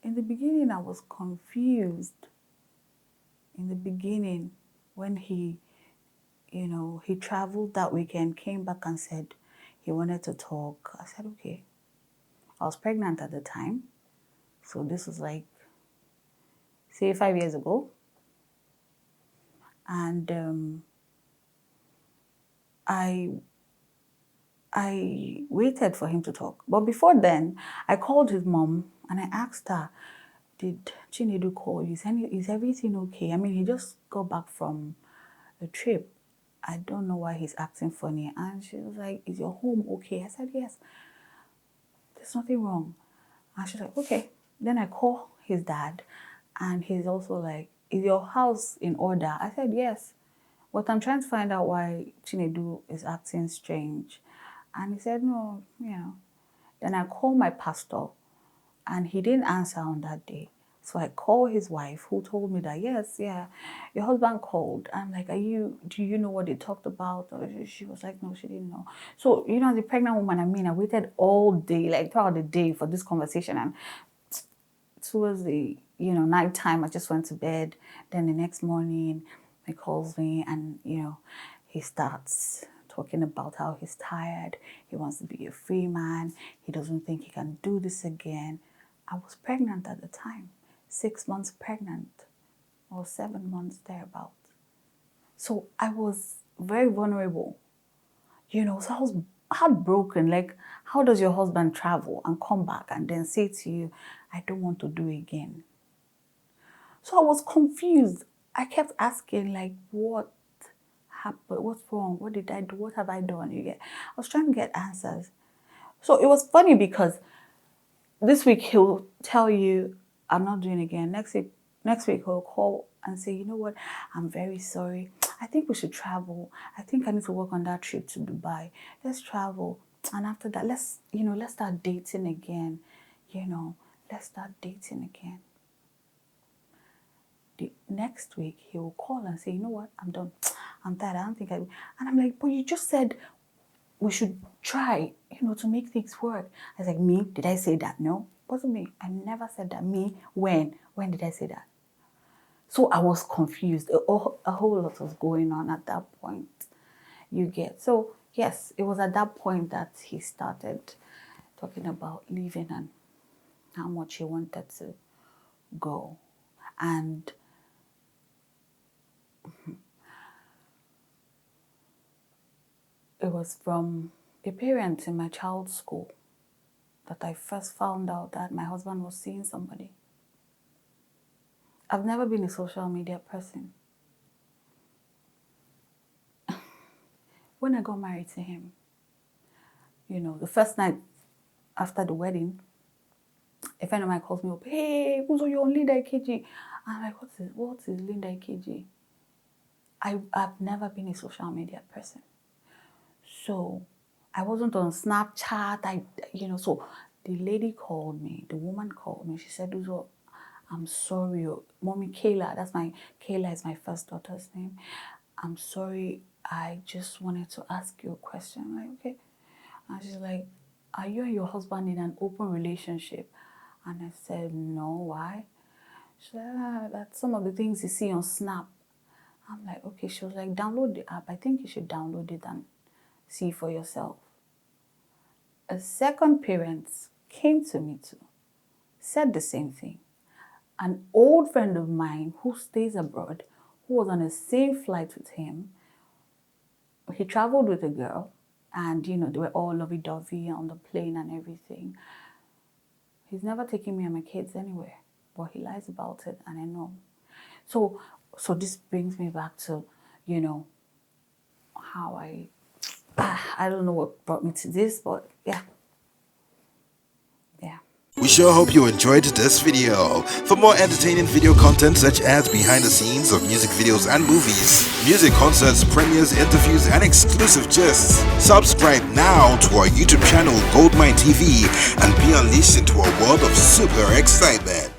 In the beginning, I was confused. In the beginning, when he traveled that weekend, came back and said he wanted to talk. I said, okay. I was pregnant at the time. So this was like, say, 5 years ago. And I waited for him to talk. But before then, I called his mom and I asked her, did Chinedu call you? Is everything okay? I mean, he just got back from a trip. I don't know why he's acting funny. And she was like, is your home okay? I said, yes. There's nothing wrong. And she's like, okay. Then I call his dad and he's also like, is your house in order? I said, yes. But I'm trying to find out why Chinedu is acting strange. And he said, no, Then I called my pastor and he didn't answer on that day. So I called his wife who told me that, yes, your husband called. I'm like, do you know what they talked about? Or she was like, no, she didn't know. So, as a pregnant woman, I waited all day, like throughout the day for this conversation. And towards the, nighttime, I just went to bed. Then the next morning, he calls me and, he starts talking about how he's tired. He wants to be a free man. He doesn't think he can do this again. I was pregnant at the time, 6 months pregnant, or 7 months thereabout. So I was very vulnerable, so I was heartbroken. Like, how does your husband travel and come back and then say to you, I don't want to do it again? So I was confused. I kept asking, like, what happened? What's wrong? What did I do? What have I done? I was trying to get answers. So it was funny because this week he'll tell you, I'm not doing it again. Next week he'll call and say, you know what? I'm very sorry. I think we should travel. I think I need to work on that trip to Dubai. Let's travel. And after that, let's start dating again. Let's start dating again. The next week he will call and say, you know what? I'm done. I'm tired. I don't think I will. And I'm like, but you just said we should try, to make things work. I was like, me? Did I say that? No, it wasn't me. I never said that. Me? When? When did I say that? So I was confused. A whole lot was going on at that point. So yes, it was at that point that he started talking about leaving and how much he wanted to go. And it was from a parent in my child's school that I first found out that my husband was seeing somebody. I've never been a social media person. When I got married to him, the first night after the wedding, a friend of mine calls me up, hey, who's on your Linda KG? I'm like, what is Linda KG? I've never been a social media person. So I wasn't on Snapchat. So the lady called me, the woman called me. She said, Uzo, I'm sorry, Mommy Kayla, Kayla is my first daughter's name. I'm sorry, I just wanted to ask you a question. I'm like, okay. And she's like, are you and your husband in an open relationship? And I said, no, why? She said, that's some of the things you see on Snap. I'm like, okay. She was like, download the app. I think you should download it and see for yourself. A second parent came to me too, said the same thing. An old friend of mine who stays abroad, who was on the same flight with him, he traveled with a girl and, they were all lovey-dovey on the plane and everything. He's never taken me and my kids anywhere, but he lies about it and I know. So this brings me back to, how I don't know what brought me to this, but yeah. We sure hope you enjoyed this video. For more entertaining video content such as behind the scenes of music videos and movies, music concerts, premieres, interviews, and exclusive gists, subscribe now to our YouTube channel GoldmyneTV and be unleashed into a world of super excitement.